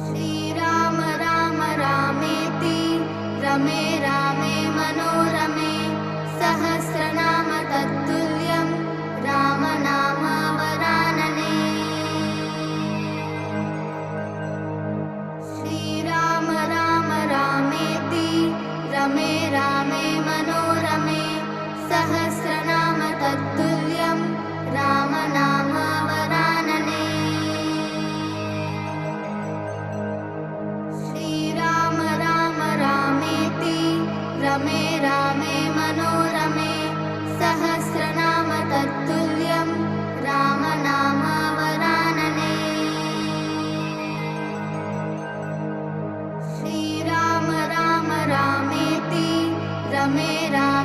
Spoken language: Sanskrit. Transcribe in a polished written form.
श्रीराम राम रामेति रमे रामे मनोरमे सहस्रनाम तत्तुल्यं रामनाम वरानने। श्रीराम राम रामेति रमे रामे मनोरमे सहस्रनाम तत्तुल्यं रामनाम वरानने। श्रीराम राम रामेति रमे रामे मनोरमे सहस्रनाम तत्तुल्यं रामनाम वरानने। श्रीराम राम रामेति रमे रामे